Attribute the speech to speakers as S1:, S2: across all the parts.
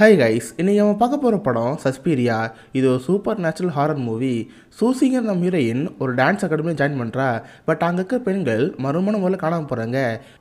S1: Hi guys, இன்னைக்கு நம்ம பார்க்க போகிற படம் சஸ்பீரியா. இது ஒரு சூப்பர் நேச்சுரல் ஹாரர் மூவி. சூசிங்கிற நம்ம ஹீரோயின் ஒரு டான்ஸ் அகாடமியில் ஜாயின் பண்ணுறா. பட் அங்கே இருக்கிற பெண்கள் மறுமண முதல்ல காணாமல் போகிறாங்க.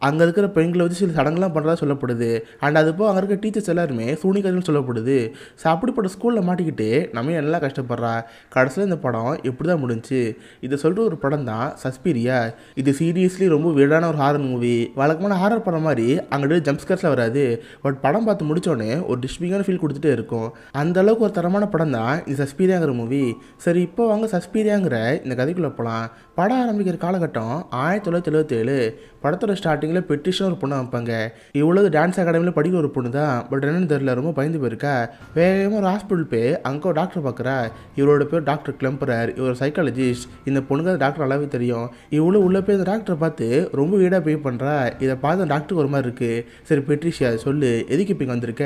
S1: அங்கே இருக்கிற பெண்களை வச்சு சில சடங்குலாம் பண்ணுறதா சொல்லப்படுது. அண்ட் அதுப்போ அங்கே இருக்க டீச்சர்ஸ் எல்லாருமே சூனிகள்னு சொல்லப்படுது. ஸோ அப்படிப்பட்ட ஸ்கூலில் மாட்டிக்கிட்டு நம்ம நல்லா கஷ்டப்படுறா. கடைசியில் இந்த படம் எப்படி தான் முடிஞ்சு இதை சொல்கிற ஒரு படம் தான் சஸ்பீரியா. இது சீரியஸ்லி ரொம்ப வீடான ஒரு ஹாரர் மூவி. வழக்கமான ஹாரர் படம் மாதிரி அங்கிட்டு ஜம்ப்ஸ்கர்ஸில் வராது. பட் படம் பார்த்து முடித்தோடனே ஒரு டிஸ்பிங்கான ஃபீல் கொடுத்துட்டே இருக்கும். அந்த அளவுக்கு ஒரு தரமான படம் தான் இந்த சஸ்பீரியாங்கிற மூவி. சரி, இப்போ வாங்க சஸ்பீரியாங்கிற இந்த கதைக்குள்ளே போகலாம். படம் ஆரம்பிக்கிற காலகட்டம் 1977. படத்தோட ஸ்டார்டிங்கில் பெட்ரிஷன் ஒரு பொண்ணு வைப்பாங்க. இவ்வளவு டான்ஸ் அகாடமியில் படிக்கிற ஒரு பொண்ணு தான். பட் என்னன்னு தெரியல, ரொம்ப பயந்து போயிருக்கா. வேகமாக ஒரு ஹாஸ்பிட்டல் போய் அங்கே ஒரு டாக்டர் பார்க்குறா. இவரோட பேர் டாக்டர் கிளம்பரர். இவர் சைக்காலஜிஸ்ட். இந்த பொண்ணுக்கு அந்த டாக்டர் நல்லாவே தெரியும். இவ்வளோ உள்ளே போய் அந்த டாக்டரை பார்த்து ரொம்ப வீடாக பே பண்ணுறா. இதை பார்த்து அந்த டாக்டருக்கு ஒரு மாதிரி இருக்குது. சரி பெட்ரிஷியா சொல்லு, எதுக்கு இப்போ இங்கே வந்திருக்க,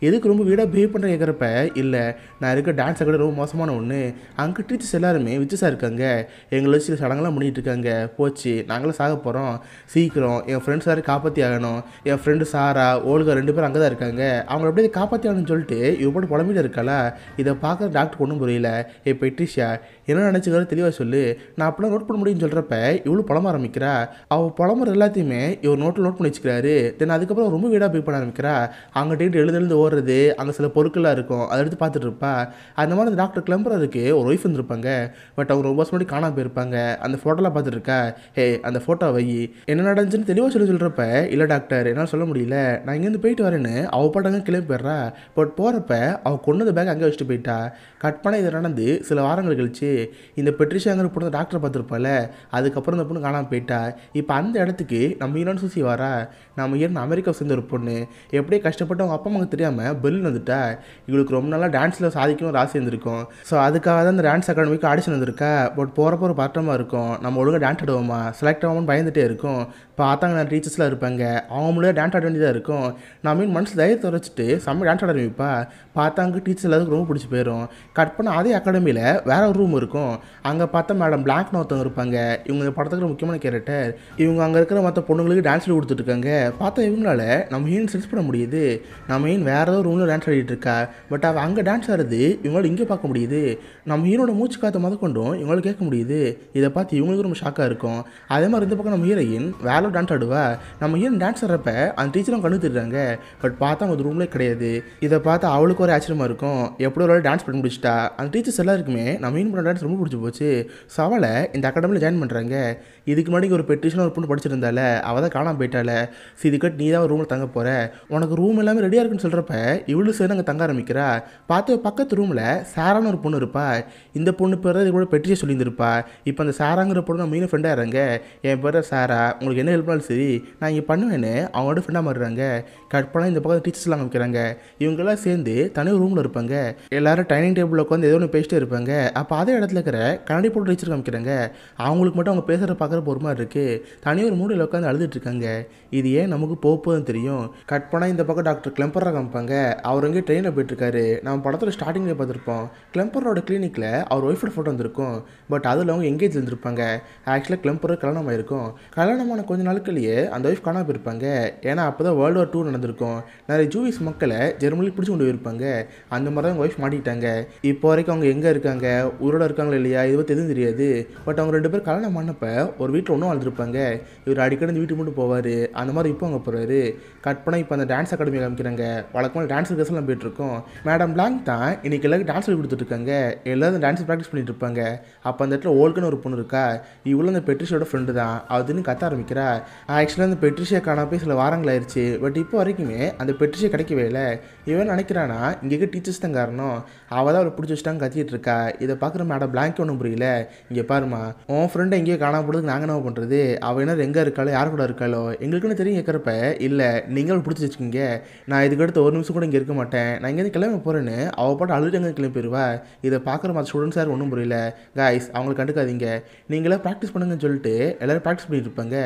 S1: எதுக்கு ரொம்ப வீடாக பிஹேவ் பண்ணுற கேட்குறப்ப, இல்லை நான் இருக்க டான்ஸ் அகாடமி ரொம்ப மோசமான ஒன்று. அங்கே டீச்சர்ஸ் எல்லாருமே விச்சஸாக இருக்காங்க. எங்களை வச்சு சில சடங்கெல்லாம் பண்ணிகிட்டு இருக்காங்க. போச்சு, நாங்களும் சாக போகிறோம். சீக்கிரம் என் ஃப்ரெண்ட்ஸ் யாரும் காப்பாற்றி ஆகணும். என் ஃப்ரெண்டு சாரா ஓல்கா 2 பேரும் அங்கே தான் இருக்காங்க. அவங்கள அப்படியே காப்பாற்றி ஆகணும்னு சொல்லிட்டு இவ போட்டு புலம்பிட்டு இருக்காளா. இதை பார்க்குற டாக்டருக்கு ஒன்றும் புரியல. பெட்ரிஷியா என்ன நினச்சிக்கிற தெளிவாக சொல்லு, நான் அப்படிலாம் நோட் பண்ண முடியும்னு சொல்கிறப்ப இவ்வளோ புலம்ப ஆரம்பிக்கிறா. அவள் புலம்புற எல்லாத்தையுமே இவர் நோட்டில் நோட் பண்ணி வச்சுக்கிறாரு. தென் அதுக்கப்புறம் ரொம்ப வீடாக பே பண்ண ஆரம்பிக்கிறா. அங்கிட்டு எழுந்து ஓடுறது, அங்கே சில பொருட்கள்லாம் இருக்கும், அதை எடுத்து பார்த்துட்டு இருப்பா. அந்த மாதிரி அந்த டாக்டர் கிளம்புறதுக்கு ஒரு ஒய்ஃப் வந்துருப்பாங்க. பட் அவங்க ரொம்ப வருஷம் முன்னாடி காணாமல் போயிருப்பாங்க. அந்த ஃபோட்டோலாம் பார்த்துட்டு இருக்கா. ஹே அந்த ஃபோட்டோ வை, என்ன நடந்துச்சுன்னு தெளிவாக சொல்கிறப்ப, இல்லை டாக்டர் என்னால் சொல்ல முடியல, நான் இங்கேருந்து போயிட்டு வரேன்னு அவள் பாட்டாங்க கிளம்பி போயிடுறா. பட் போகிறப்ப அவள் கொண்டது பேக் அங்கே வச்சுட்டு போயிட்டா. கட் பண்ண இதை நடந்து சில வாரங்கள் கழிச்சு இந்த பெட்ரிஷியாங்கிற பொண்ணு டாக்டரை பார்த்துருப்பால. அதுக்கப்புறம் இந்த பொண்ணு காணாமல் போயிட்டா. இப்போ அந்த இடத்துக்கு நம்ம ஹீரோன்னு சூசி வரா. நம்ம ஹீரோன் அமெரிக்கா சேர்ந்த ஒரு பொண்ணு. எப்படியே கஷ்டப்பட்டு அவங்க அப்பா அம்மாவுக்கு தெரியாமல் பெல் வந்துட்டா. இவளுக்கு ரொம்ப நாளாக டான்ஸில் சாதிக்கணும் ஒரு ஆசை இருந்திருக்கும். ஸோ அதுக்காக தான் இந்த டான்ஸ் அகாடமிக்கு ஆடிஷன் வந்திருக்கா. பட் போகிறப்ப ஒரு பட்டமாக இருக்கும், நம்ம ஒழுங்காக டான்ஸ் ஆடுவோமா, செலக்ட் ஆகாமல் பயந்துகிட்டே இருக்கும். பார்த்தாங்க நான் டீச்சர்ஸ்லாம் இருப்பாங்க, அவங்க முடியாது டான்ஸ் ஆட வேண்டியதாக இருக்கும். நான் மீன் மனசில் தைரியத்தை வச்சுட்டு செம்ம டான்ஸ் ஆட ஆரம்பிப்பா. பார்த்தாங்க டீச்சர்ஸ் எல்லாத்துக்கும் ரொம்ப பிடிச்சி போயிடும். கட் பண்ண அதே அகாடமியில் வேற ஒரு ரூம் இருக்கும். அங்கே பார்த்தா மேடம் பிளாக்னு ஒருத்தவங்க இருப்பாங்க. இவங்க இந்த படத்துக்கு முக்கியமான கேரக்டர். இவங்க அங்கே இருக்கிற மற்ற பொண்ணுங்களுக்கு டான்ஸ் சொல்லி கொடுத்துட்ருக்காங்க. பார்த்தா இவங்களால நம்ம ஹீன் சென்ஸ் பண்ண முடியுது. நம்ம ஹீன் வேற ஏதோ ரூமில் டான்ஸ் ஆடிட்டு இருக்கா. பட் அவள் அங்கே டான்ஸ் ஆடுறது இவங்களால இங்கே பார்க்க முடியுது. நம்ம ஹீரோட மூச்சு காற்றை முதற்கொண்டும் இவங்களால கேட்க முடியுது. இதை பார்த்து இவங்களுக்கு ரொம்ப ஷாக்காக இருக்கும். அதே மாதிரி இந்த பக்கம் நம்ம ஹீரோயின் வேற டான்ஸ் ஆடுவா. நம்ம ஹீரோயின் டான்ஸ் ஆடுறப்ப அந்த டீச்சரும் கண்டு திடுறாங்க. பட் பார்த்தா அவங்க ரூம்லேயே கிடையாது. இதை பார்த்து அவளுக்கு ஒரு ஆச்சரியமாக இருக்கும். எப்படி ஒரு டான்ஸ் பண்ணி முடிச்சிட்டா. அந்த டீச்சர்ஸ் எல்லாருக்குமே நம்ம ஹீரோயின் பண்ண டான்ஸ் ரொம்ப பிடிச்சி போச்சு. ஸோ அவளை இந்த அகாடமியில் ஜாயின் பண்ணுறாங்க. இதுக்கு முன்னாடி ஒரு பெட்ரிஷன் ஒரு பொண்ணு படிச்சிருந்தால, அவள் தான் காணாமல் போயிட்டால. ஸோ இதுக்கட்டு நீ தான் ஒரு ரூமில் தங்க போகிற, உனக்கு ரூம் எல்லாமே ரெடியாக இருக்குன்னு சொல்கிறப்ப இவ்வளோ சேர்ந்து அங்கே தங்க ஆரம்பிக்கிறா. பார்த்து பக்கத்து ரூமில் சாரான்னு ஒரு பொண்ணு இருப்பா. இந்த பொண்ணு பேர் தான் இது கூட பெட்ரியை சொல்லியிருந்திருப்பா. இப்போ அந்த சாராங்கிற பொண்ணு நம்ம மீன் ஃப்ரெண்டாக இருங்க. என் பேர் சாரா, உங்களுக்கு என்ன ஹெல்ப்னாலும் சரி நான் இங்கே பண்ணுவேன்னு அவங்களோட ஃப்ரெண்டாக மாறுறாங்க. கட் பண்ணால் இந்த பக்கம் டீச்சர்ஸ்லாம் அமைக்கிறாங்க. இவங்கெல்லாம் சேர்ந்து தனி ரூமில் இருப்பாங்க. எல்லாரும் டைனிங் டேபிளில் உட்காந்து ஏதோ ஒன்று பேசிட்டே இருப்பாங்க. அப்போ அதே இடத்துல இருக்கிற கண்ணாடி போட்டு டீச்சர் காமிக்கிறாங்க. அவங்களுக்கு மட்டும் அவங்க பேசுகிற பார்க்குற ஒரு மாதிரி இருக்குது. தனியாக ஒரு மூலையில் உட்காந்து அழுதுட்டு இருக்காங்க. இது ஏன் நமக்கு போகுதுன்னு தெரியும். கட் பண்ணால் இந்த பக்கம் டாக்டர் கிளம்பராக காமிப்பாங்க. அவர் எங்கேயும் ட்ரெயினில் போயிட்டுருக்காரு. நம்ம படத்தில் ஸ்டார்டிங்லேயே பார்த்துருப்போம். கிளம்பரோட கிளினிக்கில் அவர் ஒய்ஃபோட ஃபோட்டோ வந்திருக்கும். பட் அதில் அவங்க எங்கேஜ் இருந்திருப்பாங்க. ஆக்சுவலாக கிளம்பர் கல்யாணம் ஆயிருக்கும். கல்யாணமான கொஞ்ச நாட்கள்லேயே அந்த ஒய்ஃப் காணாமல் போயிருப்பாங்க. ஏன்னா அப்போ தான் வேர்ல்டு வார் 2 நடந்திருக்கும். நிறைய ஜூவிஸ் மக்களை ஜெர்மனிக்கு பிடிச்சி கொண்டு போயிருப்பாங்க. அந்த மாதிரி தான் அவங்க ஒய்ஃப் மாட்டிக்கிட்டாங்க. இப்போ வரைக்கும் அவங்க எங்கே இருக்காங்க, உயிரோட இருக்காங்களா இல்லையா, இது பற்றி எதுவும் தெரியாது. பட் அவங்க 2 பேர் கல்யாணம் பண்ணப்போ ஒரு வீட்டில் ஒன்றும் வாழ்ந்துருப்பாங்க. இவர் அடிக்கடி இந்த வீட்டுக்கு மட்டும் போவார். அந்த மாதிரி இப்போ அங்கே போகிறாரு. கட் பண்ணால் இப்போ அந்த டான்ஸ் அகாடமி காமிக்கிறாங்க. வழக்கமான டான்ஸ் கிளாஸ்லாம் போயிட்டுருக்கோம். மேடம் பிளாங்க் தான் இன்றைக்கி எல்லாருக்கும் டான்ஸ் சொல்லி கொடுத்துட்ருக்காங்க. எல்லோரும் டான்ஸ் ப்ராக்டிஸ் பண்ணிட்டு இருப்பாங்க. அப்போ அந்த இடத்துல ஓல்கன்னு ஒரு பொண்ணு இருக்கா. இவ்வளோ அந்த பெட்ரிஷியோட ஃப்ரெண்டு தான். அதுன்னு கத்த ஆரம்பிக்கிறா. ஆக்சுவலாக அந்த பெட்ரிஷியா காணா போய் சில வாரங்கள் ஆயிடுச்சு. பட் இப்போ வரைக்குமே அந்த பெட்ரிஷியா கிடைக்கவே இல்லை. இவன் நினைக்கிறானா இங்கே இருக்க டீச்சர்ஸ் தான் காரணம். அவள் தான் அவளை பிடிச்சி வச்சுட்டாங்க கத்திட்டு இருக்கா. இதை பார்க்குற மேடம் பிளாங்க் ஒன்றும் புரியல. இங்கே பாருமா, உன் ஃப்ரெண்டை எங்கேயோ காணாம போடுறதுக்கு நாங்கள் என்ன பண்ணுறது, அவள் என்ன எங்கே இருக்காளோ யார் கூட இருக்காளோ எங்களுக்குன்னு தெரியும் கேட்குறப்ப, இல்லை நீங்களும் பிடிச்சி வச்சுக்கிங்க, நான் இதுக்கு அடுத்து ஒரு நிமிஷம் கூட இங்கே இருக்க மாட்டேன், நான் இங்கேருந்து கிளம்ப போகிறேன்னு அவள் பாட்டு அழுது எங்கே கிளம்பி போயிடுவா. இதை பார்க்குற மற்ற ஸ்டூடெண்ட்ஸ் யாரும் ஒன்றும் புரியல. காய்ஸ் அவங்களை கண்டுக்காதீங்க, நீங்களே ப்ராக்டிஸ் பண்ணுங்கன்னு சொல்லிட்டு எல்லோரும் ப்ராக்டிஸ் பண்ணிட்டு இருப்பாங்க.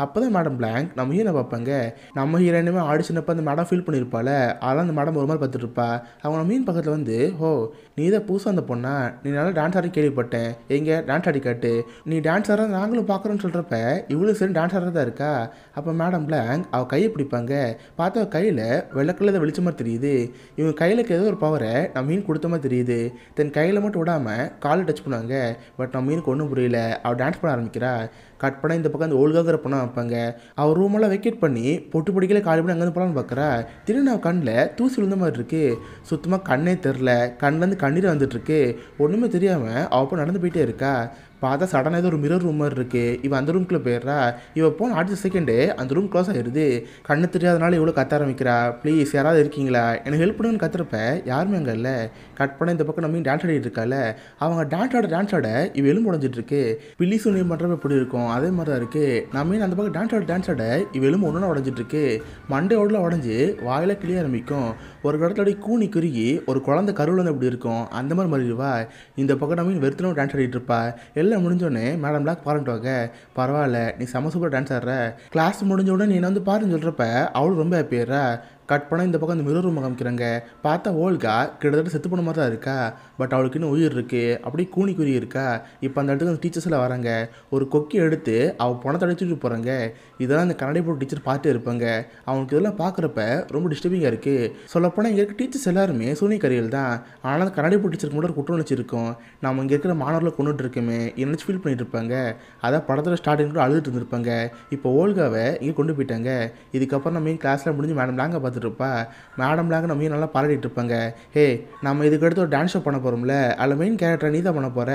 S1: அப்போ தான் மேடம் பிளாங்க் நம்ம ஹீரோனை பார்ப்பாங்க. நம்ம ஹீரோனுமே ஆடிஷனப்போ அந்த மேடம் ஃபீல் பண்ணியிருப்பாள். அதெல்லாம் அந்த மேடம் ஒரு மாதிரி பார்த்துட்டு இருப்பா. அவங்க மீன் பக்கத்தில் வந்து, ஓ நீ தான் புதுசாக அந்த பொண்ணா, நீ நல்லா டான்ஸ் ஆடி ஆடி கேள்விப்பட்டேன், எங்கே டான்ஸ் ஆடி காட்டு, நீ டான்ஸ் ஆடுறத நாங்களும் பார்க்குறோன்னு சொல்கிறப்ப இவ்வளோ சரி டான்ஸ் ஆடுறதா இருக்கா. அப்போ மேடம் பிளாங்க் அவள் கையை பிடிப்பாங்க. பார்த்தா அவள் கையில் வெள்ளக்கல்ல வெளிச்ச மாதிரி தெரியுது. இவங்க கையில் ஏதோ ஒரு பவரை நம்ம மீன் கொடுத்த மாதிரி தெரியுது. தென் கையில் மட்டும் விடாமல் காலில் டச் பண்ணுவாங்க. பட் நம்ம மீனுக்கு ஒன்றும் புரியல. அவள் டான்ஸ் பண்ண ஆரம்பிக்கிறா. கட் பண்ண இந்த பக்கம் அந்த ஓல்காங்கிற பொண்ணை வைப்பாங்க. அவள் ரூமெல்லாம் வெக்கேட் பண்ணி பொட்டு பிடிக்கல காலி பண்ணி அங்கேருந்து போகலான்னு பார்க்குறா. திடீர்னு அவள் கண்ணில் தூசி விழுந்த மாதிரி இருக்குது. சுத்தமாக கண்ணே தெரில. கண்ணிலேருந்து கண்ணீர் வந்துட்டுருக்கு. ஒன்றுமே தெரியாமல் அவள் போய் நடந்து போயிட்டே இருக்கா. பார்த்தா சடனாக ஏதோ ஒரு மிரர் ரூம் மாதிரி இருக்குது. இவன் அந்த ரூம்குள்ளே போயிடுறா. இவன் போன அடுத்த செகண்டே அந்த ரூம் க்ளோஸ் ஆகிடுது. கண்ணு தெரியாதனால இவ்வளோ கத்த ஆரம்பிக்கிறா. ப்ளீஸ் யாராவது இருக்கீங்களா, எனக்கு ஹெல்ப் பண்ணுன்னு கத்துறப்ப யாருமே அங்கே இல்லை. கட் பண்ண இந்த பக்கம் நம்ம டான்ஸ் ஆடிட்டு இருக்கால. அவங்க டான்ஸ் ஆட இவ எலும்பு உடஞ்சிட்டு இருக்கு. பில்லி சூனியம் பண்ணுறப்ப எப்படி இருக்கும் அதே மாதிரி தான் இருக்குது. நம்ம அந்த பக்கம் டான்ஸ் ஆட இவ எலும்பு ஒன்று உடஞ்சிட்டு இருக்கு. மண்டே ஓடல உடஞ்சி வாயில கிளிய ஆரம்பிக்கும். ஒரு இடத்துல கூனி குறுகி ஒரு குழந்தை கருவில் வந்து எப்படி இருக்கும் அந்த மாதிரி மாறிடுவா. இந்த பக்கம் நம்ம வெறுத்தனும் டான்ஸ் ஆடிட்டு இருப்பா. எல்லாம் முடிஞ்சோடனே மேடம் பிளாக் பாருன்ட்டுவாங்க. பரவாயில்ல நீ செம சூப்பர் டான்ஸ் ஆடுற, கிளாஸ் முடிஞ்ச உடனே நீ வந்து பாருன்னு சொல்கிறப்ப அவளும் ரொம்ப ஹாப்பியாடுறா. கட் பண்ண இந்த பக்கம் அந்த மிரர் ரூம் காமிக்கிறாங்க. பார்த்தா ஓல்கா கிட்டத்தட்ட செத்து போன மாதிரி தான் இருக்கா. பட் அவளுக்கு இன்னும் உயிர் இருக்குது. அப்படியே கூனி குறி இருக்கா. இப்போ அந்த இடத்துக்கு அந்த டீச்சர்ஸ் எல்லாம் வராங்க. ஒரு கொக்கி எடுத்து அவள் பணத்தை அடிச்சுட்டு போகிறாங்க. இதெல்லாம் அந்த கண்ணாடி போட்டு டீச்சர் பார்த்துட்டு இருப்பாங்க. அவனுக்கு இதெல்லாம் பார்க்குறப்ப ரொம்ப டிஸ்டர்பிங்காக இருக்குது. சொல்லப்போனால் இங்கே இருக்க டீச்சர்ஸ் எல்லாருமே சூனியக்காரிகள் தான். ஆனால் அந்த கண்ணாடி போட்டு டீச்சருக்கு மட்டும் ஒரு குற்றம் வச்சிருக்கோம். நம்ம இங்கே இருக்கிற மாணவர்களை கொண்டுட்டு இருக்கோமே என்ன ஃபீல் பண்ணிட்டு இருப்பாங்க. அதான் படத்தில் ஸ்டார்டிங் கூட அழுதுட்டு இருந்திருப்பாங்க. இப்போ ஓல்காவை இங்கே கொண்டு போயிட்டாங்க. இதுக்கப்புறம் நம்ம கிளாஸில் முடிஞ்சு மேடம் லாங்க பார்த்துட்டு இருப்பா. மேடம் லாங்க நம்ம நல்லா பாராட்டிட்டு இருப்பாங்க. ஹே நம்ம இதுக்கு அடுத்து ஒரு டான்ஸ் ஷோ பண்ண போகிறோம்ல, அதில் மெயின் கேரக்டர் நீ தான் பண்ண போகிற,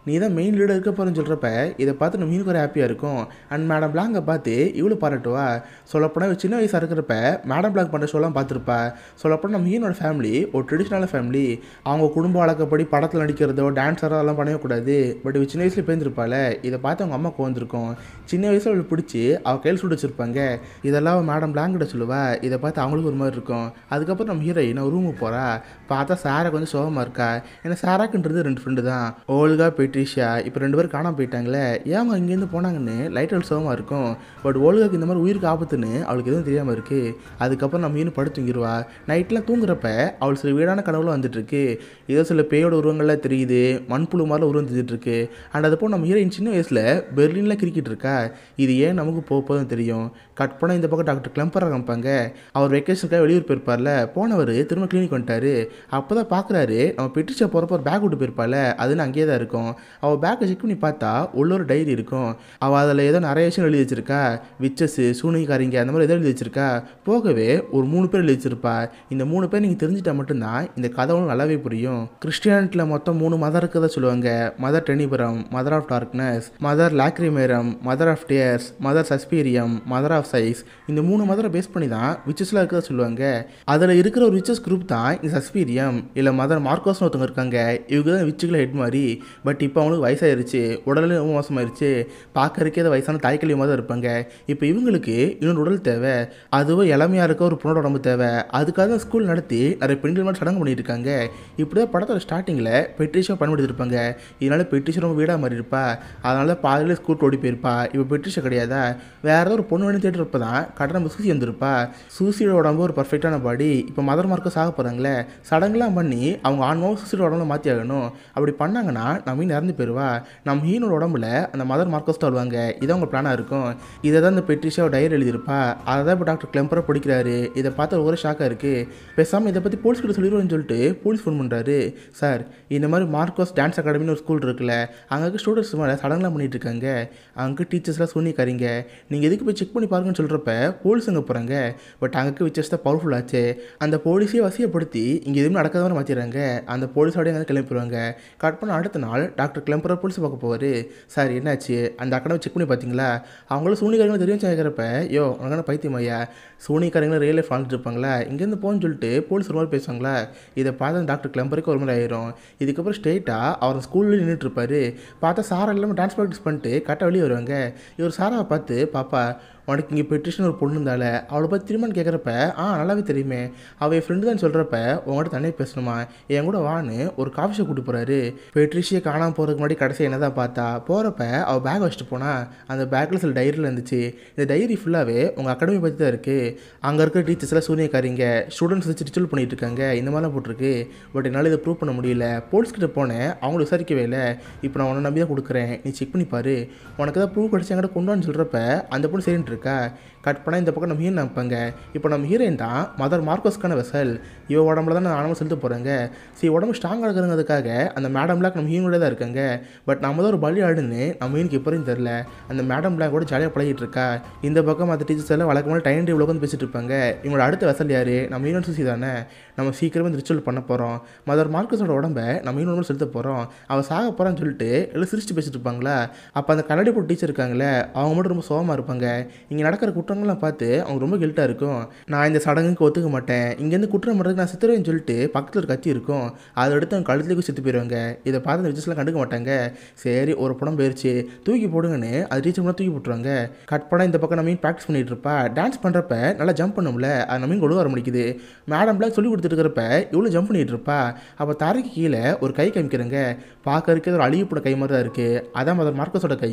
S1: நீ தான் மெயின் லீடர் இருக்க போகிறேன்னு சொல்கிறப்ப இதை பார்த்து நம்ம மீனுக்கு ஒரு ஹாப்பியாக இருக்கும். அண்ட் மேடம் பிளாங்கை பார்த்து இவ்வளோ பாராட்டுவா. சொல்லப்போனால் சின்ன வயசாக இருக்கிறப்ப மேடம் பிளாக் பண்ணுற ஷோலாம் பார்த்துருப்பா. சொல்லப்போனால் நம்ம மீனோட ஃபேமிலி ஒரு ட்ரெடிஷ்னலான ஃபேமிலி. அவங்க குடும்ப வழக்கப்படி படத்தில் நடிக்கிறதோ டான்ஸ் ஆடுறதோ அதெல்லாம் பண்ணவே கூடாது. பட் இவ சின்ன வயசில் பேர்ந்துருப்பாள். இதை பார்த்து அவங்க அம்மாவுக்கு வந்திருக்கும். சின்ன வயசில் அவளை பிடிச்சி அவள் கையில் சுட்டு வச்சுருப்பாங்க. இதெல்லாம் மேடம் பிளாங்கிட்ட சொல்லுவா. இதை பார்த்து அவங்களுக்கு ஒரு மாதிரி இருக்கும். அதுக்கப்புறம் நம்ம ஹீரோயின் ஒரு ரூமுக்கு போகிறா. பார்த்தா சாரா கொஞ்சம் சோகமாக இருக்கா. ஏன்னா சாராக்குன்றது 2 ஃப்ரெண்டு தான், ஓல்கா பெட்ரிஷியா. இப்போ 2 பேரும் காணாமல் போயிட்டாங்களே, ஏன் அவங்க இங்கேருந்து போனாங்கன்னு லைட்டாக சோகமாக இருக்கும். பட் ஓல்காக்கு இந்த மாதிரி உயிருக்கு ஆபத்துன்னு அவளுக்கு எதுவும் தெரியாமல் இருக்குது. அதுக்கப்புறம் நம்ம மீன் படுத்து தூங்கிடுவா. நைட்லாம் தூங்குறப்ப அவள் சில வீடான கனவுல வந்துட்டுருக்கு. ஏதோ சில பேயோட உருவங்கள்லாம் தெரியுது. மண்புழு மாதிரிலாம் உருவம் தெரிஞ்சிட்ருக்கு. அண்ட் அது போல் நம்ம ஹீரோயின் சின்ன வயசில் பெர்லினில் கிரிக்கிட்டு இருக்கா. இது ஏன் நமக்கு போதும் தெரியும். கட் பண்ண இந்த பக்கம் டாக்டர் கிளம்பர் ஆரம்பிப்பாங்க. அவர் வெக்கேஷனுக்காக வெளியூர் போயிருப்பார்ல, போனவர் திரும்ப கிளினிக் வந்துட்டாரு. அப்போ தான் பார்க்குறாரு நம்ம பெட்ரிஷா போகிறப்ப ஒரு பேக் விட்டு போயிருப்பாள். அதுன்னு அங்கேயே தான் இருக்கும். அவள் பேக்கை செக் பண்ணி பார்த்தா உள்ள ஒரு டைரி இருக்கும். அவள் அதில் ஏதோ நிறைய விஷயம் எழுதி வச்சிருக்கா. விச்சஸு சூனிகாரிங்க அந்த மாதிரி ஏதோ எழுதி வச்சிருக்கா. போகவே ஒரு 3 பேர் எழுதி வச்சிருப்பா. இந்த 3 பேர் நீங்கள் தெரிஞ்சிட்டா மட்டும்தான் இந்த கதை ஒன்று நல்லாவே புரியும். கிறிஸ்டியானிட்டியில் மொத்தம் 3 மதர் இருக்கதா சொல்லுவாங்க. Mother Tenebrarum, mother of darkness, mother Lachrymarum, mother of tears, mother Suspiriorum, mother of sighs. இந்த 3 மதரை பேஸ் பண்ணி தான் விச்சஸ்லாம் இருக்கிறதா சொல்லுவாங்க. அதில் இருக்கிற ஒரு விச்சஸ் குரூப் தான் இந்த சஸ்பீரியம். இல்லை மதர் மார்க்கோஸ்னு ஒருத்தவங்க இருக்காங்க. இவங்க தான் விச்சுக்களை ஹெட் மாதிரி. பட் இப்போ அவங்களுக்கு வயசாயிருச்சு, உடல்நிலை ரொம்ப மோசமாயிருச்சு. பார்க்கறக்கே அதை வயசான தாய்க்கல்வி மாதிரி தான் இருப்பாங்க. இப்போ இவங்களுக்கு இன்னொரு உடல் தேவை. அதுவும் இளமையாக இருக்க ஒரு பொண்ணோட உடம்பு தேவை. அதுக்காக ஸ்கூல் நடத்தி நிறைய பெண்கள் மாதிரி சடங்கு பண்ணிட்டு இருக்காங்க. இப்படி தான் படத்தோட ஸ்டார்டிங்கில் பெட்ரிஷா பயன்படுத்திருப்பாங்க. இதனால பெட்ரிஷா ரொம்ப வீடாக மாறி இருப்பா. அதனால பாதியில் ஸ்கூல் ஓடி போயிருப்பா. இப்போ பெட்ரிஷா கிடையாதா, வேற ஏதோ ஒரு பொண்ணு வேணும் தேட்டர் இருப்ப தான் கட்ட நம்ம சூசி வந்துருப்பா. சூசியோட உடம்பு ஒரு பர்ஃபெக்டான பாடி. இப்போ மதர் மார்க்கஸ் ஆக போகிறாங்களே, சடங்குலாம் பண்ணி அவங்க ஆன்மாவும் சூசியோட உடம்புல மாற்றி ஆகணும். அப்படி பண்ணாங்கன்னா நம்ம இறந்து போயிடுவா. நம்ம ஹீனோட உடம்புல அந்த மதர் மார்க்கஸ் தான் வருவாங்க. இதான் அவங்க பிளானாக இருக்கும். இதை தான் இந்த பெட்ரிஷா டைரி எழுதியிருப்பா. அதை தான் இப்போ டாக்டர் கிளம்பரை பிடிக்கிறாரு. இதை பார்த்து ஒரு ஷாக்காக இருக்குது. பேசாமல் இதை பற்றி போலீஸ் கிட்ட சொல்லிடுவோன்னு சொல்லிட்டு போலீஸ் ஃபோன் பண்ணுறாரு. சார் இந்த மாதிரி மார்க்கோஸ் டான்ஸ் அகாடமின்னு ஒரு ஸ்கூல் இருக்குல்ல, அங்கே ஸ்டூடெண்ட்ஸ் மேலே சடங்குலாம் பண்ணிட்டு இருக்காங்க. அங்கே டீச்சர்ஸ்லாம் சூனியக்காரிங்க. நீங்கள் எதுக்கு போய் செக் பண்ணி பாருங்கன்னு சொல்கிறப்ப போலீஸ் அங்கே போகிறாங்க. பட் அங்கே விச்சஸ் தான் பவர்ஃபுல் ஆச்சு. அந்த போலீஸையே வசியப்படுத்தி இங்கே எதுவுமே நடக்காத மாதிரி மாற்றிடுறாங்க. அந்த போலீஸோடய அங்கே கிளம்பிடுவாங்க. கட் பண்ண அடுத்த நாள் டாக்டர் கிளம்புற போலீஸ் பார்க்க போவார். சார் என்னாச்சு, அந்த அக்கடமி செக் பண்ணி பார்த்தீங்களா, அவங்களும் சூனியக்காரங்களும் தெரியும் கேட்குறப்ப, யோ உனக்கான பைத்தியம் ஐயா, சூனியக்காரங்களும் ரியல் லைஃப் வாழ்ந்துட்டு இருப்பாங்களா, இங்கேருந்து போன்னு சொல்லிட்டு போலீஸ் ஒரு மாதிரி பேசுவாங்களா. இதை பார்த்து டாக்டர் கிளம்பருக்கு ஒரு மாதிரி ஆயிரும். இதுக்கப்புறம் ஸ்ட்ரெயிட்டாக அவர் ஸ்கூலில் நின்றுட்டு இருப்பாரு. பார்த்தா சாரா எல்லாமே டான்ஸ் ப்ராக்டிஸ் பண்ணிட்டு கரெக்டாக வெளியே வருவாங்க. இவர் சாராவை பார்த்து, பாப்பா உனக்கு இங்கே பெட்ரிஷன் ஒரு பொண்ணு இருந்தால அவளை பற்றி திரும்பன்னு கேட்குறப்ப நல்லாவே தெரியுமே, அவள் என் ஃப்ரெண்டு தான் சொல்கிறப்ப உங்கள்கிட்ட தனியாக பேசணுமா, என் கூட வான்னு ஒரு காஃபி ஷாப் கூட்டு போகிறாரு. பெட்ரிஷியை காணாமல் போகிறதுக்கு முன்னாடி கடைசி என்ன தான் பார்த்தா, போகிறப்ப அவள் பேக் வச்சுட்டு போனா. அந்த பேக்கில் சில டைரியில் இருந்துச்சு. இந்த டைரி ஃபுல்லாகவே உங்கள் அகாடமி பற்றி தான் இருக்குது. அங்கே இருக்கிற டீச்சர்ஸ்லாம் சூனியக்காரிங்க, ஸ்டூடெண்ட்ஸ் வச்சு ரிச்சுவல் பண்ணிகிட்டு இருக்காங்க, இந்த மாதிரிலாம் போட்டிருக்கு. பட் என்னால் இதை ப்ரூவ் பண்ண முடியல. போலீஸ்கிட்ட போனேன், அவங்களும் விசாரிக்கவே இல்லை. இப்போ நான் உன்னை நம்பி தான் கொடுக்குறேன், நீ செக் பண்ணி பாரு, உனக்கு தான் ப்ரூவ் கிடச்சி என்கிட்ட கொண்டு வான்னு சொல்கிறப்ப அந்த பொண்ணு சரின்ட்டு இருக்கா. கட் பண்ணால் இந்த பக்கம் நம்ம ஹீரோயின் நினைப்பாங்க. இப்போ நம்ம ஹீரோயின் தான் மதர் மார்க்கோஸ்க்கான வெசல். இவ உடம்புல தான் நான் ஆனவங்க செலுத்த போகிறாங்க. சரி, உடம்பு ஸ்ட்ராங்காக இருக்கிறதுக்காக அந்த மேடம் பிளாக் நம்ம ஹீரோட தான் இருக்காங்க. பட் நம்ம தான் ஒரு பலி ஆடுன்னு நம்ம ஹீரோனுக்கு எப்போயும் தெரில. அந்த மேடம் பிளாக் கூட ஜாலியாக பழகிட்டு இருக்கா. இந்த பக்கம் மற்ற டீச்சர்ஸ் எல்லாம் வழக்கமான டைம் டேபிள் உட்காந்து பேசிட்டு இருப்பாங்க. இவங்களோட அடுத்த வெசல் யார், நம்ம ஹீரோன் சூசி தானே. நம்ம சீக்கிரமே இந்த ரிச்சுவல் பண்ண போகிறோம். மதர் மார்க்கஸோட உடம்பை நம்ம ஹீரோன் செலுத்த போகிறோம். அவள் சாக போகிறான்னு சொல்லிட்டு எல்லாம் சிரிச்சுட்டு பேசிட்டு இருப்பாங்களா. அப்போ அந்த கண்ணாடி போட்டு டீச்சர் இருக்காங்களே, அவங்க மட்டும் ரொம்ப சோகமாக இருப்பாங்க. இங்கே நடக்கிற குற்றங்கள்லாம் பார்த்து அவங்க ரொம்ப கில்ட்டாக இருக்கும். நான் இந்த சடங்குக்கு ஒத்துக்க மாட்டேன், இங்கேருந்து குற்றம் பண்ணுறதுக்கு நான் சித்திரவேன்னு சொல்லிட்டு பக்கத்தில் ஒரு கத்தி இருக்கும். அதை எடுத்து அவங்க கழுத்துலேயும் செத்து போயிடுவாங்க. இதை பார்த்து அந்த விஜயஸ்லாம் கண்டுக்க மாட்டாங்க. சரி, ஒரு படம் போயிடுச்சு, தூக்கி போடுங்கன்னு அது டீச்சர் மட்டும் தூக்கி போட்டுருவாங்க. கட் பண்ணால் இந்த பக்கம் நம்ம ப்ராக்டிஸ் பண்ணிட்டு இருப்பா. டான்ஸ் பண்ணுறப்ப நல்லா ஜம்ப் பண்ணும்ல, அது நம்ம கொண்டு வர முடிக்குது. மேடம் பிளாக் சொல்லி கொடுத்துட்டு இருக்கிறப்ப இவ்வளோ ஜம்ப் பண்ணிட்டு இருப்பா. அப்போ தரைக்கு கீழே ஒரு கை காமிக்கிறேங்க. பார்க்க இருக்கிறது ஒரு அழிவு போட கை மாதிரி தான் இருக்குது. அதான் மதர் மார்க்கஸோட கை.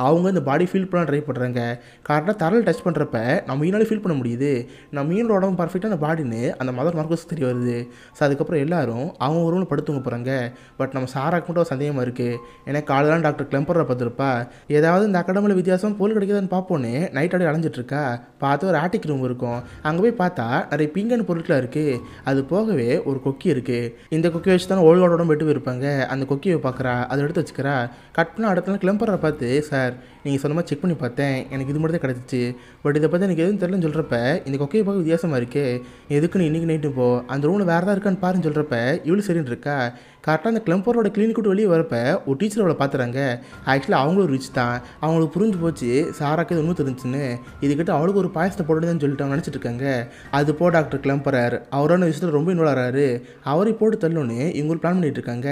S1: அவங்க இந்த பாடி ஃபீல் பண்ண ட்ரை பண்ணுறாங்க. கரெக்டாக தரையில் டச் பண்ணுறப்ப நம்ம மீனாலே ஃபீல் பண்ண முடியுது. நம்ம மீனோட உடம்பு பர்ஃபெக்டான பாடின்னு அந்த மதர் மார்க்கஸ் தெரிய வருது. ஸோ அதுக்கப்புறம் எல்லாரும் அவங்க ஒரு ரூமில் படுத்துங்க போகிறாங்க. பட் நம்ம சாராக்கு மட்டும் ஒரு சந்தேகமாக இருக்குது. எனக்கு காலையில் டாக்டர் கிளம்பரை பார்த்துருப்பா. ஏதாவது இந்த அகாடமியில் வித்தியாசம் பொருள் கிடைக்குதுன்னு பார்ப்போன்னு நைட் அப்படியே அலைஞ்சிட்ருக்கா. பார்த்து ஒரு ஆட்டிக் ரூம் இருக்கும். அங்கே போய் பார்த்தா நிறைய பிங்கன்னு பொருட்களாக இருக்குது. அது போகவே ஒரு கொக்கி இருக்குது. இந்த கொக்கி வச்சு தான் ஓல்கோட உடம்பு விட்டு போயிருப்பாங்க. அந்த கொக்கியை பார்க்குறா, அதை எடுத்து வச்சுக்கிறா. கட் பண்ணால் அடுத்த நாள் கிளம்பரை பார்த்து, சார் நீங்கள் சொன்ன மாதிரி செக் பண்ணி பார்த்தேன், எனக்கு இது மட்டும் தான் கிடச்சிச்சு. பட் இதை பற்றி எனக்கு எதுவும் தெரியலன்னு சொல்கிறப்ப இந்த கொக்கையை பார்க்க வித்தியாசமாக இருக்குது, எதுக்குன்னு இன்றைக்கி நைட்டு போ, அந்த ரூமில் வேறு தான் இருக்கான்னு பாருன்னு சொல்கிறப்ப இவ்வளோ சரின்னு இருக்கா. கரெக்டாக அந்த கிளம்பரோட கிளினிக் விட்டு வெளியே வரப்போ ஒரு டீச்சர் அவளை பார்த்துறாங்க. ஆக்சுவலாக அவங்களும் ரிச் தான். அவங்களுக்கு புரிஞ்சு போச்சு சாராக்கு இது ஒன்றும் தெரிஞ்சுன்னு. இதுக்கிட்ட அவளுக்கு ஒரு பாயசத்தை போடுதுன்னு சொல்லிட்டு அவங்க நினச்சிட்டு இருக்காங்க. அது போ டாக்டர் கிளம்பரார் அவரோட விஷயத்தில் ரொம்ப இன்வால்வ் ஆகிறாரு. அவரை போட்டு தள்ளணுன்னு இவங்க பிளான் பண்ணிட்டு இருக்காங்க.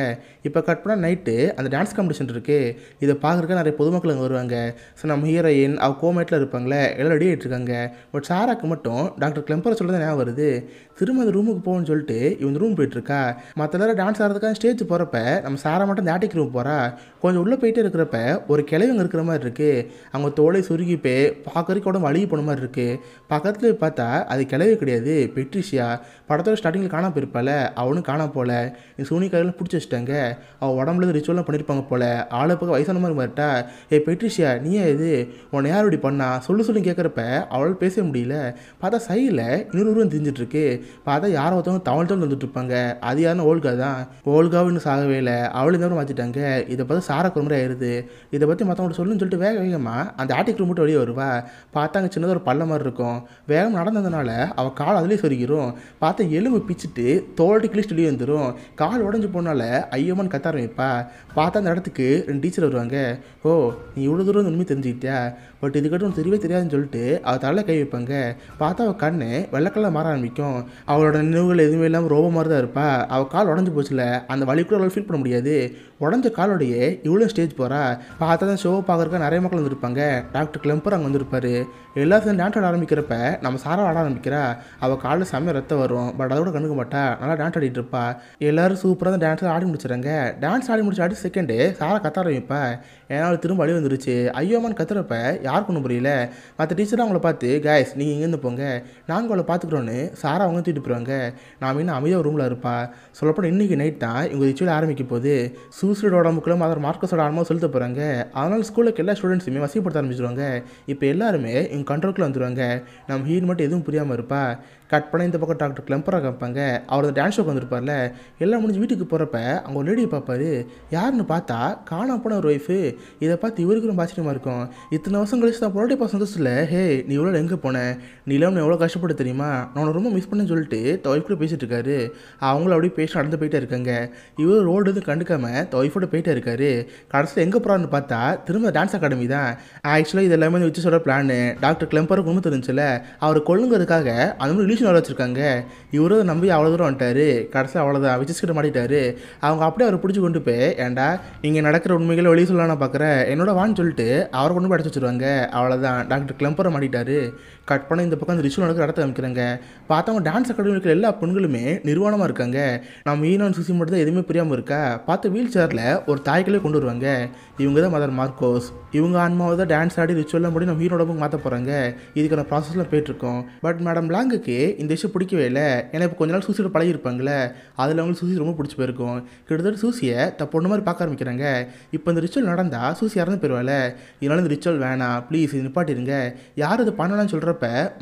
S1: இப்போ கட் பண்ணால் நைட்டு அந்த டான்ஸ் காம்படிஷன் இருக்குது. இதை பார்க்குறக்க நிறைய பொதுமக்கள் அங்கே வருவாங்க. ஸோ நம்ம ஹீரோயின் அவள் கோமேட்டில் இருப்பாங்களே, எல்லாம் ரெடி ஆகிட்டு இருக்காங்க. பட் சாராக்கு மட்டும் டாக்டர் கிளம்பரை சொல்ல தான் ஞாபகம் வருது. திரும்ப அந்த ரூமுக்கு போகணும்னு சொல்லிட்டு இவன் ரூம் போயிட்டுருக்கா. மற்ற எல்லாரும் டான்ஸ் ஆடுறதுக்காக ஸ்டேஜ் போகிறப்ப நம்ம சாரா மட்டும் இந்த ஆட்டிக் ரூம் போகிறா. கொஞ்சம் உள்ளே போயிட்டே இருக்கிறப்ப ஒரு கிழவங்க இருக்கிற மாதிரி இருக்குது. அவங்க தோலை சுருகி போய் பார்க்கறதுக்கு உடம்பு அழுகி போன மாதிரி இருக்குது. பக்கத்தில் பார்த்தா அது கிழவே கிடையாது, பெட்ரிஷியா. படத்தோட ஸ்டார்டிங்கில் காணாமல் போயிருப்பாள், அவனும் காணாம போல. இந்த சூனிக்காரெல்லாம் பிடிச்சி வச்சிட்டாங்க. அவள் உடம்புல ரிச்சுவல்லாம் பண்ணியிருப்பாங்க போல். ஆளை பார்க்க வயசான மாதிரி மாறிட்டா. பெட்ரிஷியா நீயே இது, உன்னை யார் இப்படி பண்ணா சொல்லு கேட்குறப்ப அவளால் பேச முடியல. பார்த்தா சைடில் இன்னொரு உருவம் தெரிஞ்சிட்ருக்கு. பார்த்தா யாரோ ஒருத்தவங்க தவழ்த்து வந்துட்டு இருப்பாங்க. அது யாருன்னா ஓல்கா தான். ஓல்காவும் இன்னும் சாகவே இல்லை, அவளும் இந்த மாதிரி மாற்றிட்டாங்க. இதை பார்த்து சாரா குறுமுறை ஆயிடுது. இதை பற்றி மற்றவங்கள்ட்ட சொல்லுன்னு சொல்லிட்டு வேகமாக அந்த ஆட்டிக் ரூம் மட்டும் வெளியே வருவா. பார்த்தா அங்கே சின்னதாக ஒரு பள்ள மாதிரி இருக்கும். வேகம் நடந்ததுனால அவள் கால் அதுலேயே சொருகிரும். பார்த்தா எலும்பு பிச்சுட்டு தோல்ட்டி கிழிச்சிட்டு வெளியே வந்துடும். கால் உடஞ்சி போனால ஐயோமான்னு கத்த ஆரம்பிப்பா. பார்த்தா அந்த இடத்துக்கு 2 டீச்சர் வருவாங்க. ஓ, நீ இவ்வளோ தூரம் உண்மை தெரிஞ்சுக்கிட்டியா, பட் இதுக்கிட்ட ஒன்று தெரியவே தெரியாதுன்னு சொல்லிட்டு அவள் தலையில் கை வைப்பாங்க. பார்த்தா அவள் கண்ணு வெள்ளைக்கெல்லாம் மாற ஆரம்பிக்கும். அவளோட நினைவுகள் எதுவுமே இல்லாமல் ரோபோ மாதிரி தான் இருப்பா. அவள் கால் உடஞ்சி போச்சுல, அந்த வலி கூட அவளால் ஃபீல் பண்ண முடியாது. உடஞ்ச காலோடையே இவ்வளோ ஸ்டேஜ் போகிறா. பார்த்தா தான் ஷோவை பார்க்குறக்க நிறைய மக்கள் வந்துருப்பாங்க. டாக்டர் கிளம்பர் அங்கே வந்துருப்பார். எல்லாரும் சேர்ந்து டான்ஸ் ஆட ஆரம்பிக்கிறப்ப நம்ம சாரா ஆட ஆரம்பிக்கிறா. அவள் காலில் செம்மையாக ரத்தம் வரும். பட் அதோட கண்டுக்க மாட்டா, நல்லா டான்ஸ் ஆடிட்டு இருப்பா. எல்லோரும் சூப்பராக தான் டான்ஸ் ஆடி முடிச்சுறாங்க. டான்ஸ் ஆடி முடிச்சு அடுத்த செகண்டு சாரா கத்த ஆரம்பிப்பா. ஏன்னா அவள் திரும்ப வழி வந்துருச்சு. ஐயோமான்னு கத்துறப்ப யாருக்கு ஒன்றும் புரியல. மற்ற டீச்சரும் அவங்கள பார்த்து, கைஸ் நீங்கள் இங்கேருந்து போங்க, நாங்கள் அவளை பார்த்துக்குறோன்னு சாரா அவங்க தூக்கிட்டு போயிடுவாங்க. நான் இன்னும் அமைதியாக ரூமில் இருப்பா. சொல்லப்போனால் இன்றைக்கி நைட் தான் இவங்க ரிச்சுவல் ஆரம்பிக்க போகுது. சூசைடோட உடம்புக்குள்ள மதர் மார்க்கஸோட ஆன்மா செலுத்த போகிறாங்க. அதனால் ஸ்கூலுக்கு எல்லா ஸ்டூடெண்ட்ஸுமே வசிப்படுத்த ஆரம்பிச்சிருவாங்க. இப்போ எல்லாருமே இவங்க கண்ட்ரோலுக்குள்ள வந்துடுவாங்க. நம்ம ஹீரோ மட்டும் எதுவும் புரியாமல் இருப்பா. கட் பண்ண இந்த பக்கம் டாக்டர் கிளம்பராக காப்பாங்க. அவர் அந்த டான்ஸ் ஷோக்கு வந்திருப்பார்ல. எல்லாம் முடிஞ்சு வீட்டுக்கு போகிறப்ப அங்கே ஒரு லேடியை பார்ப்பாரு. யாருன்னு பார்த்தா காணாம போன ஒரு ஒய்ஃபு. இதை பார்த்து இவருக்கு ரொம்ப ஆச்சரியமாக இருக்கும். இத்தனை வருஷம் கழிச்சு தான் பொருளை பார்த்து சந்தோஷத்தில், ஹே நீ இவ்வளோ எங்கே போனேன், நீ இல்லாமல் எவ்வளோ கஷ்டப்பட்டு தெரியுமா, நான் உன்னை ரொம்ப மிஸ் பண்ணேன்னு சொல்லிட்டு ஒய்ஃப் கூட பேசிகிட்டு இருக்காரு. அவங்களும் அப்படியே பேசி நடந்து போயிட்டே இருக்காங்க. இவர் ரோடு எதுவும் கண்டுக்காமல் ஒய்ஃபோட போயிட்டே இருக்காரு. கடைசியில் எங்கே போகிறான்னு பார்த்தா திரும்ப டான்ஸ் அகாடமி தான். ஆக்சுவலாக இது எல்லாமே வச்சு சொல்கிற பிளான் டாக்டர் கிளம்பருக்கு உண்மை தெரிஞ்சில்ல, அவர் கொள்ளுங்கிறதுக்காக அந்த மாதிரி ரிச்சுவல் வர வச்சுருக்காங்க. இவரும் அதை நம்பி அவ்வளோ தூரம் வந்துட்டார். கடைசியில் அவ்வளோதான் விஜிஸ்கிட்ட மாட்டிட்டாரு. அவங்க அப்படியே அவரை பிடிச்சி கொண்டு போய் ஏன்டா நீங்கள் நடக்கிற உண்மைகளை வெளியே சொல்லலாம் பார்க்குறேன் என்னோட வான்னு சொல்லிட்டு அவரை கொண்டு போய் அடைச்சி வச்சுருவாங்க. அவ்வளோதான் டாக்டர் கிளம்பரை மாட்டிட்டாரு. கட் பண்ண இந்த பக்கம் அந்த ரிச்சுவல் நடக்கிற இடத்த அமைக்கிறாங்க. பார்த்தவங்க டான்ஸ் அகாடமி இருக்கிற எல்லா பெண்களுமே நிர்வாணமாக இருக்காங்க. நம்ம ஈனான் சுசி மட்டும் தான் எதுவுமே புரியாமல் இருக்கா. பார்த்து வீல் சேரில் ஒரு தாய்களே கொண்டு வருவாங்க. இவங்க தான் மதர் மார்க்கோஸ். இவங்க ஆன்மாவை தான் டான்ஸ் ஆடி ரிச்சுவல்லாம் படி நம்ம ஹீரோட மாற்ற போகிறாங்க. இதுக்கான ப்ராசஸ்லாம் போயிட்டுருக்கோம். பட் மேடம் பிளாங்குக்கு இந்த விஷயம் பிடிக்கவே இல்லை. ஏன்னா இப்போ கொஞ்ச நாள் சூசியோட பழகிருப்பாங்களே, அதில் அவங்களுக்கு சூசி ரொம்ப பிடிச்சி போயிருக்கும். கிட்டத்தட்ட சூசியை பொண்ணு மாதிரி பார்க்க ஆரம்பிக்கிறாங்க. இப்போ இந்த ரிச்சுவல் நடந்தால் சூசி இறந்து போயிடுவாள். இதனால இந்த ரிச்சுவல் வேணாம் ப்ளீஸ் இது நிப்பாட்டிருங்க. யார் இது பண்ணலான்னு சொல்கிறப்ப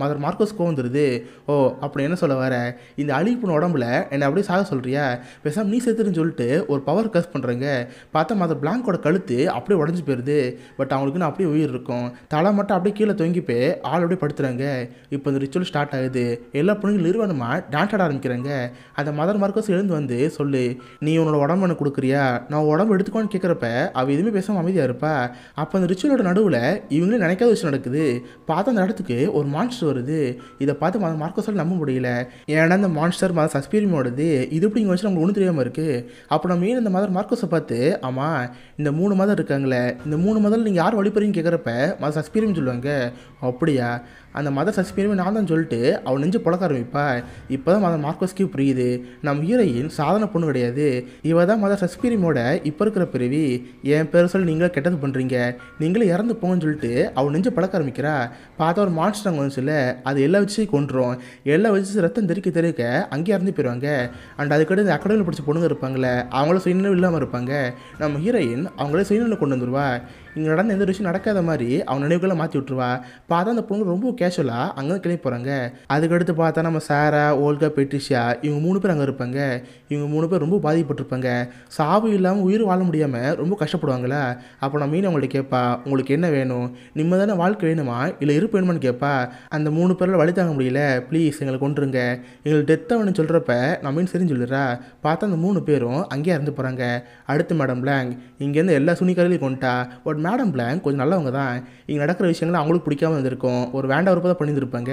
S1: மதர் மார்க்கோஸ் வந்துடுது. ஓ அப்படி என்ன சொல்ல வர, இந்த அழிப்புன உடம்புல என்னை அப்படியே சாக சொல்கிறியா, பேசாம நீ செத்துருன்னு சொல்லிட்டு ஒரு பவர் கஸ் பண்ணுறேங்க. பார்த்தா மதர் பிளாங்கோட கழுத்து அப்படியே உடஞ்சி போயிடுது. பட் அவங்களுக்குன்னு அப்படியே உயிர் இருக்கும். தலை மட்டும் அப்படியே கீழே தொங்கி போய் ஆள் அப்படியே படுத்துறாங்க. இப்போ இந்த ரிச்சுவல் ஸ்டார்ட் ஆகுது. எல்லா பொண்ணுங்களும் நிறுவனமாக டான்ஸ் ஆட ஆரம்பிக்கிறாங்க. அந்த மதர் மார்க்கோஸ் எழுந்து வந்து சொல்லு, நீ உன்னோட உடம்பு எனக்கு கொடுக்குறியா, நான் உடம்பு எடுத்துக்கோன்னு கேட்குறப்ப அவள் எதுவுமே பேசாமல் அமைதியாக இருப்பா. அப்போ அந்த ரிச்சுவலோட நடுவில் இவங்களே நினைக்காத விஷயம் நடக்குது. பார்த்து அந்த இடத்துக்கு ஒரு மான்ஸ்டர் வருது. இதை பார்த்து மதர் மார்க்கோஸால் நம்ப முடியல. ஏன்னா இந்த மான்ஸ்டர் மதர் சஸ்பீரியமோடது. இது எப்படி இங்கே வச்சு நம்மளுக்கு ஒன்றும் தெரியாமல் இருக்குது. அப்போ நம்ம ஏன் இந்த மதர் மார்க்கோஸை பார்த்து ஆமாம் இந்த 3 மதம் இருக்காங்களே, இந்த 3 மதம் நீங்கள் யார் வழிபறீங்கன்னு கேட்குறப்ப மதர் சஸ்பீரியம் சொல்லுவாங்க. அப்படியா, அந்த மதர் சஸ்பீரியமே நான் தான் சொல்லிட்டு அவள் நெஞ்சு புழக்க ஆரம்பிப்பா. இப்போ தான் மதர் மார்க்கோஸ்க்கு புரியுது நம்ம ஹீரோயின் சாதாரண பொண்ணு கிடையாது. இவ தான் மதர் சஸ்பீரியமோட இப்போ இருக்கிற பிறவி. என் பேர் சொல்லி நீங்களே கெட்டது பண்ணுறீங்க, நீங்களே இறந்து போங்கன்னு சொல்லிட்டு அவள் நெஞ்சு பழக்க ஆரம்பிக்கிறா. பார்த்தா ஒரு மான்ஸ்டர் அங்கே வந்துச்சுல, அது எல்லா வச்சு கொண்டுரும். எல்லா வச்சு ரத்தம் தெறிக்க அங்கேயே இறந்து போயிடுவாங்க. அண்ட் அதுக்கடுத்து இந்த அகாடமியில் படித்த பொண்ணுங்க இருப்பாங்களே, அவங்களும் சுயநினைவு இல்லாமல் இருப்பாங்க. நம்ம ஹீரோயின் அவங்களே சுயநிலை கொண்டு வந்துடுவா. இங்கே நடந்த எந்த விஷயம் நடக்காத மாதிரி அவன் நினைவுகளை மாற்றி விட்டுருவா. பார்த்தா அந்த பொண்ணு ரொம்ப கேஷுவலாக அங்கே கிளம்பி போகிறாங்க. அதுக்கடுத்து பார்த்தா நம்ம சாரா, ஓல்கா, பெட்ரிஷியா இவங்க 3 பேர் அங்கே இருப்பாங்க. இவங்க 3 பேர் ரொம்ப பாதிக்கப்பட்டிருப்பாங்க. சாவு இல்லாமல் உயிர் வாழ முடியாமல் ரொம்ப கஷ்டப்படுவாங்களா. அப்போ நம்ம மீன் அவங்கள்ட்ட கேட்பா, உங்களுக்கு என்ன வேணும், நிம்மதியான வாழ்க்கை வேணுமா இல்லை இருப்பு வேணுமான்னு கேட்பா. அந்த 3 பேரில் வழி தாங்க முடியல, ப்ளீஸ் எங்களை கொண்டுருங்க, எங்களுக்கு டெத்தாக வேணும்னு சொல்கிறப்ப நம்ம மீன் சரின்னு சொல்லிடுறா. பார்த்தா அந்த 3 பேரும் அங்கேயே இறந்து போகிறாங்க. அடுத்து மேடம் பிளாங்க் இங்கேருந்து எல்லா சுனிக்காரையும் கொண்டுட்டா. பட் மேடம் பிளாங்க் கொஞ்சம் நல்லவங்க தான். இங்கே நடக்கிற விஷயங்கள் அவங்களுக்கு பிடிக்காம இருந்திருக்கும். ஒரு வேண்டாம் தான் பண்ணியிருந்திருப்பாங்க.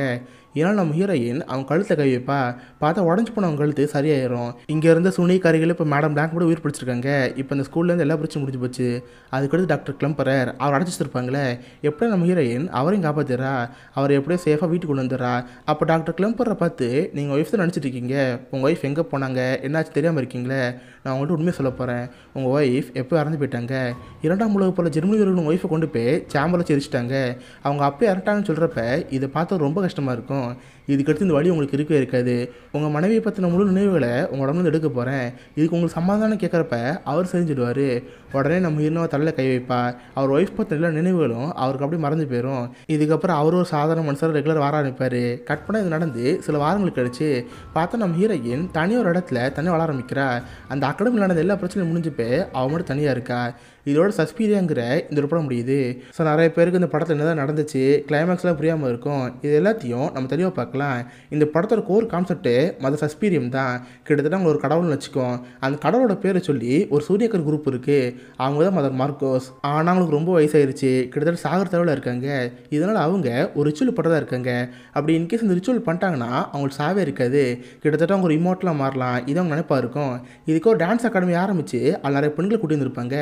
S1: இதனால் நம்ம ஹீரோயின் அவங்க கழுத்தை கை வைப்பா. பார்த்தா உடஞ்சி போன அவங்க கழுத்து சரியாயிரும். இங்கே இருந்த சுனிக்காரிகள் இப்போ மேடம் பிளாங்க் கூட உயிர் பிடிச்சிருக்காங்க. இப்போ இந்த ஸ்கூல்லேருந்து எல்லா பிரச்சனையும் முடிஞ்சு போச்சு. அதுக்கடுத்து டாக்டர் கிளம்பரர் அவர் அடைச்சிருப்பாங்களே, எப்படியும் நம்ம ஹீரோயின் அவரையும் காப்பாற்றிடுறா. அவர் எப்படியோ சேஃபாக வீட்டுக்கு கொண்டு வந்துடுறா. அப்போ டாக்டர் கிளம்பரை பார்த்து நீங்கள் ஒய்ஃப் தான் நினச்சிட்டு இருக்கீங்க, உங்கள் ஒய்ஃப் எங்கே போனாங்க என்னாச்சு தெரியாமல் இருக்கீங்களே, நான் உங்கள்கிட்ட உண்மையை சொல்ல போகிறேன். உங்கள் ஒய்ஃப் எப்போ இறந்து போயிட்டாங்க. 2ஆம் உலக போல் ஜெர்மனி வீரர்கள் உங்கள் ஒய்ஃபை கொண்டு போய் சேம்பரில் சிரிச்சிட்டாங்க. அவங்க அப்பயே இறட்டாங்கன்னு சொல்கிறப்ப இதை பார்த்தா ரொம்ப கஷ்டமாக இருக்கும். இதுக்கடுத்து இந்த வழி உங்களுக்கு இருக்கவே இருக்காது. உங்கள் மனைவியை பற்றின முழு நினைவுகளை உங்கள் உடம்புல எடுக்க போகிறேன், இதுக்கு உங்களுக்கு சமாதானம் கேட்குறப்ப அவர் செஞ்சுடுவார். உடனே நம்ம ஹீரோவை தலையில் கை வைப்பா. அவர் ஒய்ஃப் பற்றின எல்லா நினைவுகளும் அவருக்கு அப்படியே மறந்து போயிடும். இதுக்கப்புறம் அவர் ஒரு சாதாரண மனுஷர் ரெகுலர் வர ஆரம்பிப்பார். கட் பண்ண இது நடந்து சில வாரங்களுக்கு கழிச்சு பார்த்தா நம்ம ஹீரோயின் தனியாக ஒரு இடத்துல தனியாக வளர ஆரம்பிக்கிறா. அந்த அகாடமியில் நடந்த எல்லா பிரச்சனையும் முடிஞ்சு போய் அவன் மட்டும் தனியாக இருக்கா. இதோட சஸ்பீரியாங்கிற இந்த ஒரு படம் முடியுது. ஸோ நிறைய பேருக்கு இந்த படத்தில் என்னதான் நடந்துச்சு, கிளைமேக்ஸ்லாம் புரியாமல் இருக்கும். இது எல்லாத்தையும் நம்ம தெளிவாக பார்க்கலாம். இந்த படத்தோட கோர் கான்செப்ட்டு மதர் சஸ்பீரியம் தான். கிட்டத்தட்ட அவங்க ஒரு கடவுள்னு வச்சுக்கோம். அந்த கடவுளோட பேரை சொல்லி ஒரு சூரியக்கர் குரூப் இருக்குது. அவங்க தான் மதர் மார்க்கோஸ். ஆனால் அவங்களுக்கு ரொம்ப வயசாயிருச்சு, கிட்டத்தட்ட சாகர தடவில் இருக்காங்க. இதனால் அவங்க ஒரு ரிச்சுவல் பட்டதாக இருக்காங்க. அப்படி இன்கேஸ் இந்த ரிச்சுவல் பண்ணிட்டாங்கன்னா அவங்களுக்கு சாவே இருக்காது. கிட்டத்தட்ட அவங்க ஒரு இமோட்டலாக மாறலாம். இது அவங்க நினைப்பாக இருக்கும். இதுக்கு ஒரு டான்ஸ் அகாடமி ஆரம்பித்து அதில் நிறைய பெண்களை கூட்டி வந்திருப்பாங்க.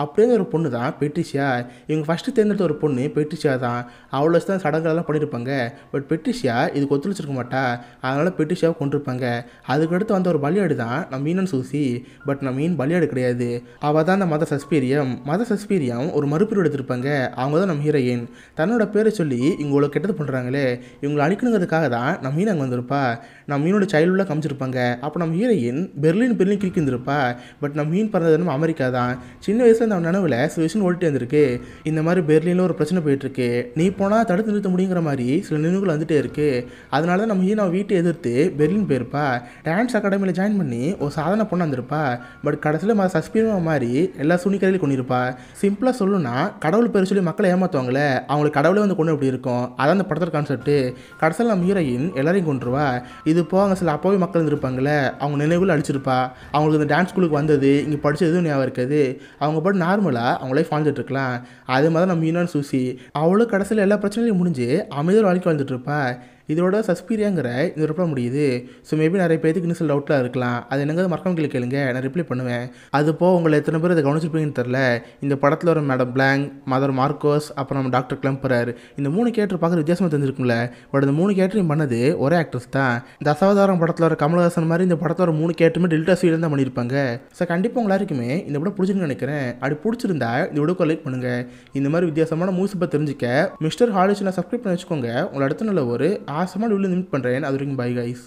S1: அப்படியே ஒரு பொண்ணு தான் பெட்ரிஷியா. இவங்க ஃபஸ்ட்டு தேர்ந்தெடுத்த ஒரு பொண்ணு பெட்ரிஷியா தான். அவ்வளோ தான் சடங்குகளெல்லாம் பண்ணியிருப்பாங்க. பட் பெட்ரிஷியா இதுக்கு ஒத்துழைச்சிருக்க மாட்டா. அதனால் பெட்ரிஷியாவை கொண்டிருப்பாங்க. அதுக்கடுத்து வந்த ஒரு பலியாடு தான் நம்ம மீனன் சூசி. பட் நம்ம மீன் பலியாடு கிடையாது. அவள் தான் அந்த மதர் சஸ்பீரியம். மதர் சஸ்பீரியம் ஒரு மறுபிரிவு எடுத்திருப்பாங்க. அவங்க தான் நம்ம ஹீரோயின். தன்னோட பேரை சொல்லி இவங்களை கெட்டது பண்ணுறாங்களே, இவங்களை அழிக்கணுங்கிறதுக்காக தான் நம்ம மீன் அங்கே வந்திருப்பா. நம்ம மீனோட சைல்டுலாம் காமிச்சிருப்பாங்க. அப்போ நம்ம ஹீரோயின் பெர்லின் கிரிக்கி இருந்திருப்பா. பட் நம்ம மீன் பிறந்தது நம்ம அமெரிக்கா தான். சின்ன வயசில் அந்த நனவில் சில விஷயம் ஓடிட்டு வந்திருக்கு. இந்த மாதிரி பெர்லினில் ஒரு பிரச்சனை போயிட்டுருக்கு, நீ போனால் தடுத்து நிறுத்த முடியுங்கிற மாதிரி சில நினைவுகள் வந்துட்டே இருக்குது. அதனால தான் நம்ம ஹீரோ வீட்டை எதிர்த்து பெர்லின் போயிருப்பா. டான்ஸ் அகாடமியில் ஜாயின் பண்ணி ஒரு சாதாரண பொண்ணு வந்திருப்பா. பட் கடைசியில் சஸ்பீரியமாக மாதிரி எல்லா சுனிக்கரையிலும் கொண்டிருப்பா. சிம்பிளாக சொல்லணும்னா கடவுள் பேர் சொல்லி மக்களை ஏமாற்றுவாங்களே, அவங்களுக்கு கடவுளே வந்து கொண்டு எப்படி இருக்கும். அதான் அந்த படத்தோட கான்செப்ட்டு. கடைசியில் நம்ம ஹீரோயின் எல்லாரையும் கொண்டுருவா. இது போக சில அப்பாவே மக்கள் இருந்திருப்பாங்களே, அவங்க நினைவுகள் அழிச்சிருப்பா. அவங்களுக்கு இந்த டான்ஸ் ஸ்கூலுக்கு வந்தது, இங்கே படித்தது எதுவும் ஞாபகம் இருக்காது. அவங்க பாட்டு நார்மலாக அவங்க லைஃப் வாழ்ந்துட்டு இருக்கலாம். அதே மாதிரி நம்ம மீனான் சூசி அவளும் கடைசியில் எல்லா பிரச்சனையும் முடிஞ்சு அமைதியோட வாழ்க்கை வாழ்ந்துட்டு இருப்பா. இதோட சஸ்பீரியாங்கிற இந்த ரிப்ளை முடியுது. ஸோ மேபி நிறைய பேருக்கு இன்னும் சில டவுட்டில் இருக்கலாம். அது என்னங்க மறக்காம கேளுங்க, நான் ரிப்ளை பண்ணுவேன். அது போக உங்களை எத்தனை பேர் இதை கவனிச்சிருப்பீங்கன்னு தெரில. இந்த படத்தில் ஒரு மேடம் பிளாங்க், மதர் மார்க்கோஸ், அப்புறம் நம்ம டாக்டர் கிளம்புறாரு. இந்த 3 கேரக்டர் பார்க்குற வித்தியாசமாக தெரிஞ்சிருக்கும்ல. பட் இந்த 3 கேரக்டரையும் பண்ணது ஒரே ஆக்ட்ரஸ் தான். இந்த அசாதாரண படத்தில் ஒரு கமல்ஹாசன் மாதிரி இந்த படத்தில் ஒரு 3 கேரக்டருமே டெல்டா சீரியல் தான் பண்ணியிருப்பாங்க. ஸோ கண்டிப்பாக உங்க எல்லாருக்குமே இந்த படம் பிடிச்சிருக்குன்னு நினைக்கிறேன். அப்படி பிடிச்சிருந்தா இந்த வீடியோக்கு லைக் பண்ணுங்க. இந்த மாதிரி வித்தியாசமான மூவிஸ் பற்றி தெரிஞ்சுக்க மிஸ்டர் ஹாலிவுட் நான் சப்ஸ்கிரைப் பண்ணி வச்சுக்கோங்க. உங்களை அடுத்த நல்ல ஒரு ஆசமான வீடியோ மீட் பண்ணுறேன். அது வரைக்கும் பை கைஸ்.